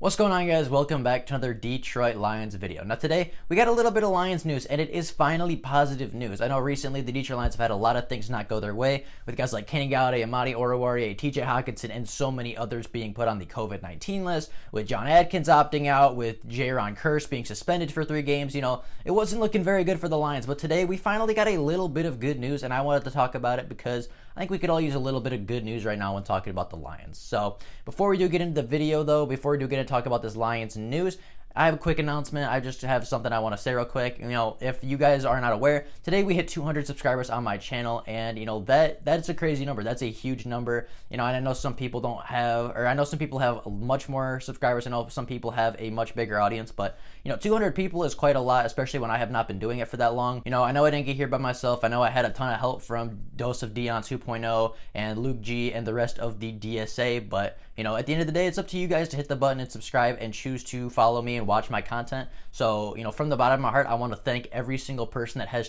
What's going on, guys? Welcome back to another Detroit Lions video. Now today we got a little bit of Lions news, and it is finally positive news. I know recently the Detroit Lions have had a lot of things not go their way, with guys like Kenny Galladay, Amadi Oruwariye, TJ Hawkinson, and so many others being put on the COVID-19 list, with John Adkins opting out, with Jaron Kearse being suspended for 3 games. You know, it wasn't looking very good for the Lions, but today we finally got a little bit of good news, and I wanted to talk about it because I think we could all use a little bit of good news right now when talking about the Lions. So before we do get into the video though, before we do get into talk about this Lions news, I have a quick announcement. I just have something I want to say real quick. You know, if you guys are not aware, today we hit 200 subscribers on my channel, and you know that's a crazy number. That's a huge number. You know, and I know some people don't have, or I know some people have much more subscribers. I know some people have a much bigger audience, but you know, 200 people is quite a lot, especially when I have not been doing it for that long. You know, I know I didn't get here by myself. I know I had a ton of help from Dose of Dion 2.0 and Luke G and the rest of the DSA, but you know, at the end of the day, it's up to you guys to hit the button and subscribe and choose to follow me and watch my content. So, you know, from the bottom of my heart, I want to thank every single person that has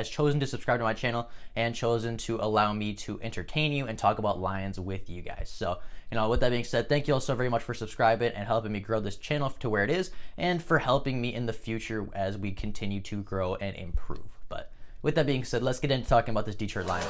chosen to subscribe to my channel and chosen to allow me to entertain you and talk about Lions with you guys. So, you know, with that being said, thank you all so very much for subscribing and helping me grow this channel to where it is, and for helping me in the future as we continue to grow and improve. But with that being said, let's get into talking about this Detroit Lions.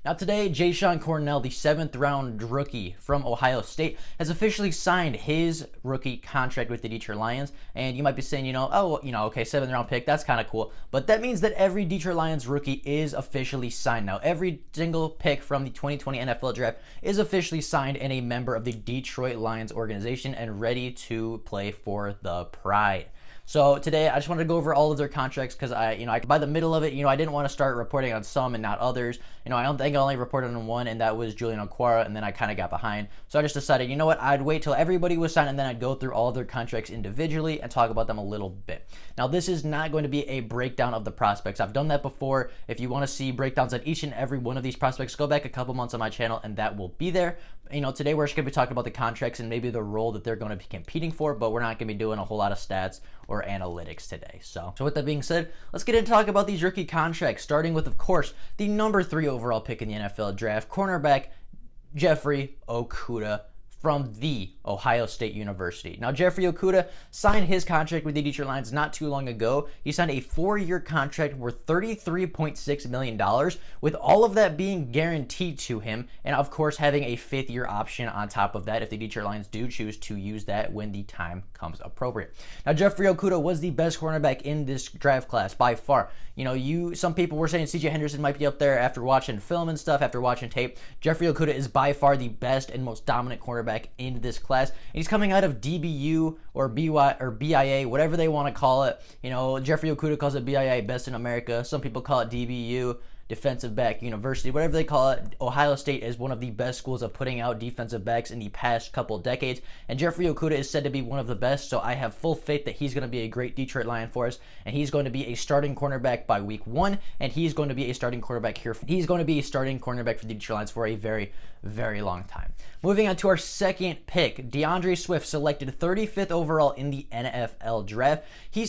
Now today, Jashon Cornell, the 7th round rookie from Ohio State, has officially signed his rookie contract with the Detroit Lions. And you might be saying, you know, oh, you know, okay, 7th round pick, that's kind of cool. But that means that every Detroit Lions rookie is officially signed now. Every single pick from the 2020 NFL draft is officially signed and a member of the Detroit Lions organization and ready to play for the Pride. So today, I just wanted to go over all of their contracts because by the middle of it, I didn't want to start reporting on some and not others. I don't think I only reported on one, and that was Julian Okwara, and then I kind of got behind. So I just decided, you know what, I'd wait till everybody was signed, and then I'd go through all of their contracts individually and talk about them a little bit. Now, this is not going to be a breakdown of the prospects. I've done that before. If you want to see breakdowns on each and every one of these prospects, go back a couple months on my channel, and that will be there. Today we're just going to be talking about the contracts and maybe the role that they're going to be competing for, but we're not going to be doing a whole lot of stats or analytics today. So with that being said, let's get into talk about these rookie contracts, starting with, of course, the number 3 overall pick in the NFL draft, cornerback Jeffrey Okudah from the Ohio State University. Now, Jeffrey Okudah signed his contract with the Detroit Lions not too long ago. He signed a 4-year contract worth $33.6 million, with all of that being guaranteed to him, and of course having a 5th-year option on top of that if the Detroit Lions do choose to use that when the time comes appropriate. Now, Jeffrey Okudah was the best cornerback in this draft class by far. Some people were saying C.J. Henderson might be up there after watching film and stuff, after watching tape. Jeffrey Okudah is by far the best and most dominant cornerback in this class. And he's coming out of DBU or BIA, whatever they want to call it. Jeffrey Okudah calls it BIA, Best in America. Some people call it DBU, Defensive Back University, whatever they call it. Ohio State is one of the best schools of putting out defensive backs in the past couple decades, and Jeffrey Okudah is said to be one of the best, so I have full faith that he's going to be a great Detroit Lion for us, and he's going to be a starting cornerback by week 1, and he's going to be a starting cornerback here. He's going to be a starting cornerback for the Detroit Lions for a very, very long time. Moving on to our second pick, DeAndre Swift, selected 35th overall in the NFL draft. He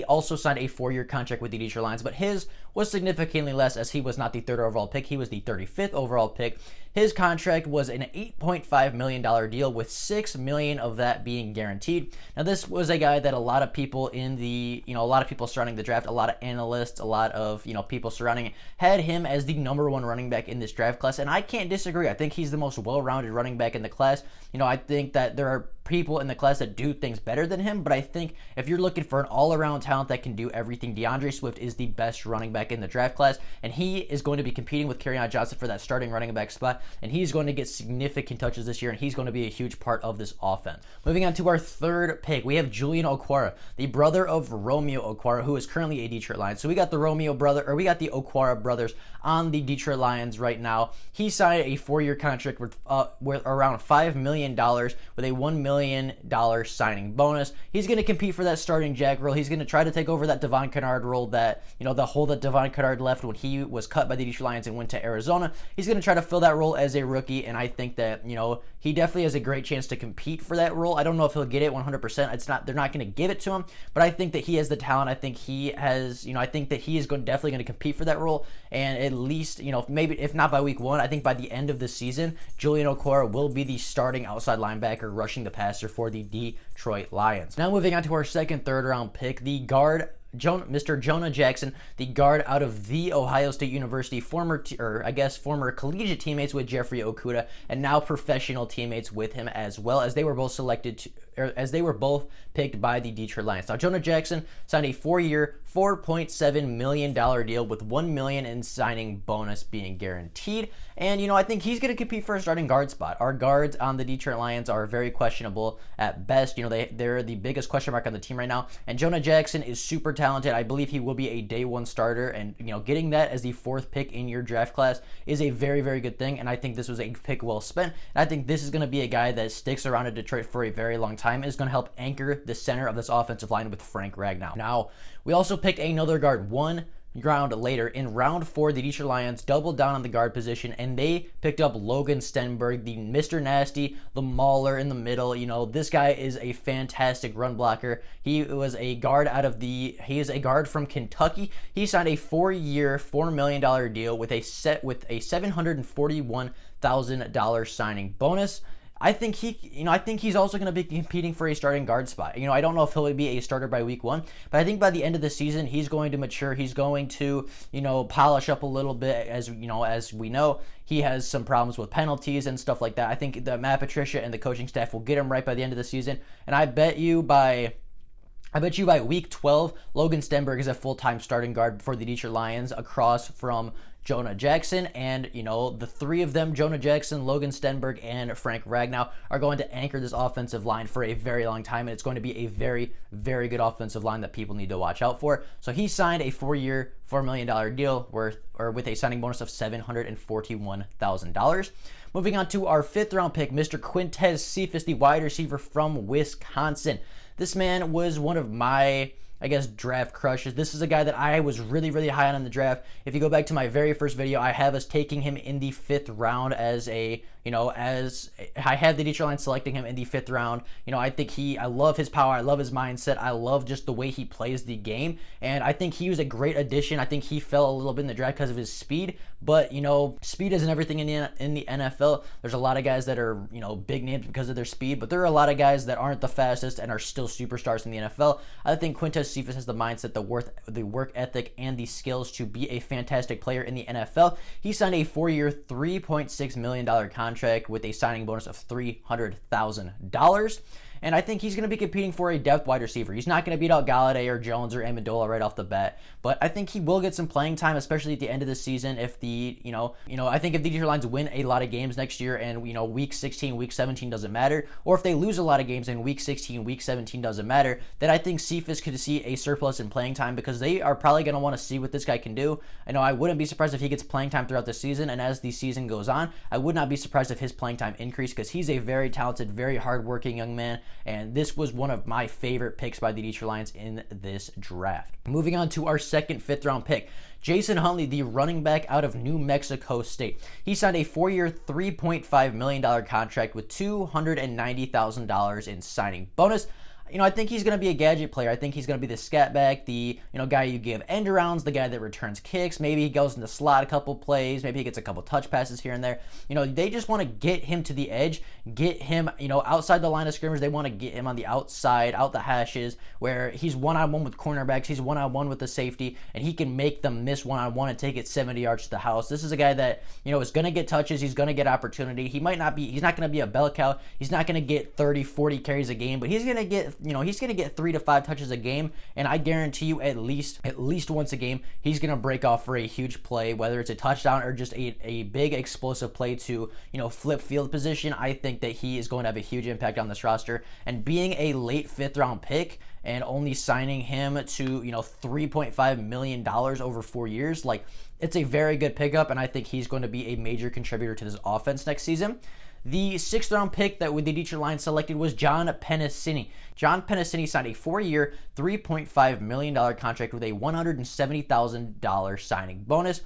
also signed a 4-year contract with the Detroit Lions, but his was significantly less, as he was not the 3rd overall pick. He was the 35th overall pick. His contract was an $8.5 million deal, with $6 million of that being guaranteed. Now, this was a guy that a lot of people surrounding the draft, a lot of analysts, a lot of, people surrounding it, had him as the number 1 running back in this draft class, and I can't disagree. I think he's the most well-rounded running back in the class. I think that there are people in the class that do things better than him, but I think if you're looking for an all-around talent that can do everything, DeAndre Swift is the best running back in the draft class, and he is going to be competing with Kerryon Johnson for that starting running back spot, and he's going to get significant touches this year, and he's going to be a huge part of this offense. Moving on to our 3rd pick, we have Julian Okwara, the brother of Romeo Okwara, who is currently a Detroit Lion. So we got the Okwara brothers on the Detroit Lions right now. He signed a 4-year contract worth around $5 million with a $1 million million signing bonus. He's going to compete for that starting jack role. He's going to try to take over that Devon Kennard role, that, the hole that Devon Kennard left when he was cut by the Detroit Lions and went to Arizona. He's going to try to fill that role as a rookie, and I think that, he definitely has a great chance to compete for that role. I don't know if he'll get it 100%. They're not going to give it to him, but I think that he has the talent. I think he has, I think that he is definitely going to compete for that role, and at least, maybe if not by week 1, I think by the end of the season, Julian Okwara will be the starting outside linebacker rushing the passer for the Detroit Lions. Now moving on to our second, third round pick, the guard Mr. Jonah Jackson, the guard out of The Ohio State University, former collegiate teammates with Jeffrey Okudah, and now professional teammates with him, as well as they were both picked by the Detroit Lions. Now, Jonah Jackson signed a 4-year, $4.7 million deal with $1 million in signing bonus being guaranteed. And, I think he's going to compete for a starting guard spot. Our guards on the Detroit Lions are very questionable at best. They're the biggest question mark on the team right now. And Jonah Jackson is super talented. I believe he will be a day one starter. And, getting that as the 4th pick in your draft class is a very, very good thing. And I think this was a pick well spent. And I think this is going to be a guy that sticks around in Detroit for a very long time and is going to help anchor the center of this offensive line with Frank Ragnow. Now, we also picked another guard one round later. In round 4, the Detroit Lions doubled down on the guard position, and they picked up Logan Stenberg, the Mr. Nasty, the mauler in the middle. This guy is a fantastic run blocker. He is a guard from Kentucky. He signed a 4-year, $4 million deal with a $741,000 signing bonus. I think he's also going to be competing for a starting guard spot. I don't know if he'll be a starter by week 1, but I think by the end of the season, he's going to mature. He's going to, polish up a little bit. As we know, he has some problems with penalties and stuff like that. I think that Matt Patricia and the coaching staff will get him right by the end of the season. And I bet you by week 12, Logan Stenberg is a full-time starting guard for the Detroit Lions across from Jonah Jackson. And, the 3 of them, Jonah Jackson, Logan Stenberg, and Frank Ragnow, are going to anchor this offensive line for a very long time. And it's going to be a very, very good offensive line that people need to watch out for. So he signed a 4-year, $4 million deal with a signing bonus of $741,000. Moving on to our 5th round pick, Mr. Quintez Cephus, the wide receiver from Wisconsin. This man was one of my, draft crushes. This is a guy that I was really, really high on in the draft. If you go back to my very first video, I have us taking him in the 5th round as I have the Detroit Lions selecting him in the 5th round. I love his power. I love his mindset. I love just the way he plays the game. And I think he was a great addition. I think he fell a little bit in the draft because of his speed. But, speed isn't everything in the NFL. There's a lot of guys that are, big names because of their speed. But there are a lot of guys that aren't the fastest and are still superstars in the NFL. I think Quintez Cephus has the mindset, the work ethic, and the skills to be a fantastic player in the NFL. He signed a 4-year, $3.6 million contract with a signing bonus of $300,000. And I think he's going to be competing for a depth wide receiver. He's not going to beat out Galladay or Jones or Amendola right off the bat, but I think he will get some playing time, especially at the end of the season. If I think if the Detroit Lions win a lot of games next year and, week 16, week 17 doesn't matter, or if they lose a lot of games in week 16, week 17 doesn't matter, then I think Cephus could see a surplus in playing time because they are probably going to want to see what this guy can do. I wouldn't be surprised if he gets playing time throughout the season, and as the season goes on, I would not be surprised if his playing time increased because he's a very talented, very hardworking young man. And this was one of my favorite picks by the Detroit Lions in this draft. Moving on to our second 5th round pick, Jason Huntley, the running back out of New Mexico State. He signed a 4-year, $3.5 million contract with $290,000 in signing bonus. I think he's going to be a gadget player. I think he's going to be the scat back, the guy you give end arounds, the guy that returns kicks. Maybe he goes in the slot a couple plays. Maybe he gets a couple touch passes here and there. They just want to get him to the edge, get him, outside the line of scrimmage. They want to get him on the outside, out the hashes, where he's one-on-one with cornerbacks. He's one-on-one with the safety, and he can make them miss one-on-one and take it 70 yards to the house. This is a guy that, is going to get touches. He's going to get opportunity. He's not going to be a bell cow. He's not going to get 30, 40 carries a game, but he's going to get he's going to get 3 to 5 touches a game, and I guarantee you at least once a game, he's going to break off for a huge play, whether it's a touchdown or just a big explosive play to, flip field position. I think that he is going to have a huge impact on this roster, and being a late 5th round pick and only signing him to, $3.5 million over 4 years, it's a very good pickup, and I think he's going to be a major contributor to this offense next season. The 6th round pick that the Detroit Lions selected was John Pennicini. John Pennicini signed a 4-year, $3.5 million contract with a $170,000 signing bonus.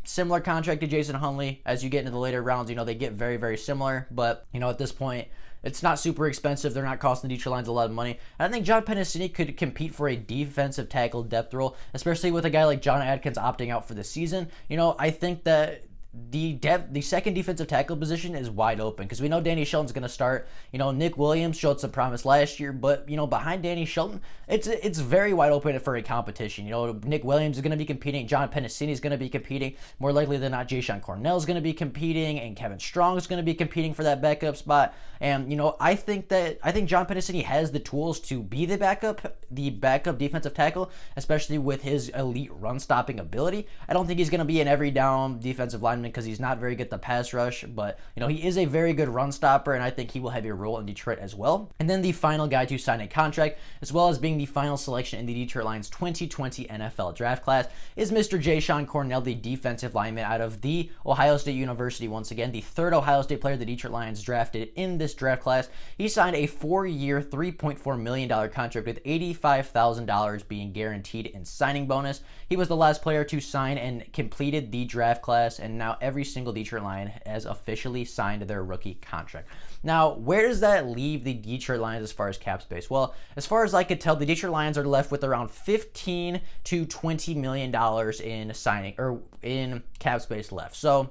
Similar contract to Jason Huntley. As you get into the later rounds, they get very, very similar. But, at this point, it's not super expensive. They're not costing the Detroit Lions a lot of money. And I think John Pennicini could compete for a defensive tackle depth role, especially with a guy like John Adkins opting out for the season. I think that the second defensive tackle position is wide open because we know Danny Shelton's going to start. Nick Williams showed some promise last year, but behind Danny Shelton, it's very wide open for a competition. Nick Williams is going to be competing, John Pennicini is going to be competing. More likely than not, Jayshon Cornell is going to be competing, and Kevin Strong is going to be competing for that backup spot. And I think John Pennicini has the tools to be the backup defensive tackle, especially with his elite run stopping ability. I don't think he's going to be an every down defensive lineman because he's not very good at the pass rush, but he is a very good run stopper, and I think he will have a role in Detroit as well. And then the final guy to sign a contract, as well as being the final selection in the Detroit Lions 2020 NFL draft class, is Mr. Jayshon Cornell, the defensive lineman out of the Ohio State University. Once again, the third Ohio State player the Detroit Lions drafted in this draft class. He signed a 4-year, $3.4 million contract with $85,000 being guaranteed in signing bonus. He was the last player to sign and completed the draft class, and now every single Detroit Lion has officially signed their rookie contract. Now, where does that leave the Detroit Lions as far as cap space? Well, as far as I could tell, the Detroit Lions are left with around $15 to $20 million in signing or in cap space left. So,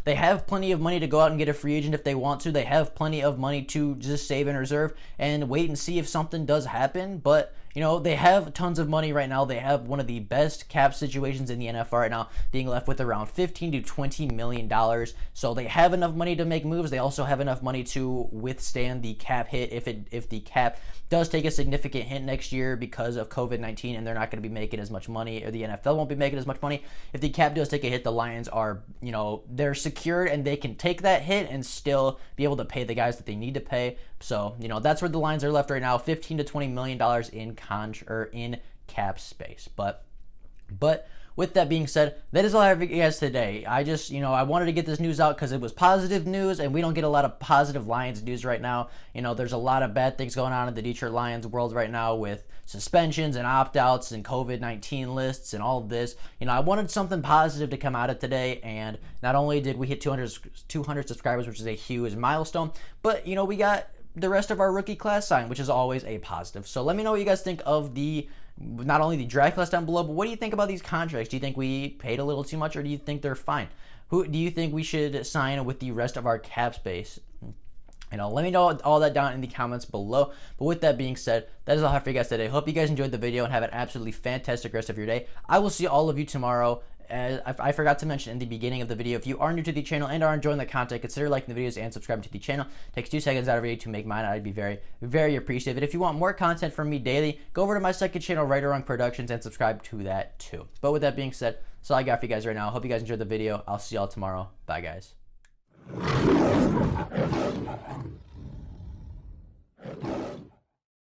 they have plenty of money to go out and get a free agent if they want to. They have plenty of money to just save and reserve and wait and see if something does happen. But, they have tons of money right now. They have one of the best cap situations in the NFL right now, being left with around $15 to $20 million. So they have enough money to make moves. They also have enough money to withstand the cap hit if the cap does take a significant hit next year because of COVID-19 and they're not going to be making as much money, or the NFL won't be making as much money. If the cap does take a hit, the Lions are, they're secured and they can take that hit and still be able to pay the guys that they need to pay. So, that's where the Lions are left right now, $15 to $20 million in cap space. But with that being said, that is all I have for you guys today. I just, I wanted to get this news out because it was positive news, and we don't get a lot of positive Lions news right now. There's a lot of bad things going on in the Detroit Lions world right now with suspensions and opt-outs and COVID-19 lists and all of this. I wanted something positive to come out of today, and not only did we hit 200 subscribers, which is a huge milestone, but, we got the rest of our rookie class signed, which is always a positive. So let me know what you guys think of not only the draft class down below, but what do you think about these contracts? Do you think we paid a little too much, or do you think they're fine? Who do you think we should sign with the rest of our cap space? Let me know all that down in the comments below. But with that being said, that is all I have for you guys today. Hope you guys enjoyed the video and have an absolutely fantastic rest of your day. I will see all of you tomorrow. I forgot to mention in the beginning of the video, if you are new to the channel and are enjoying the content, consider liking the videos and subscribing to the channel. It takes 2 seconds out of you to make mine. I'd be very, very appreciative. And if you want more content from me daily, go over to my second channel, Right or Wrong Productions, and subscribe to that too. But with that being said, that's all I got for you guys right now. Hope you guys enjoyed the video. I'll see y'all tomorrow. Bye, guys.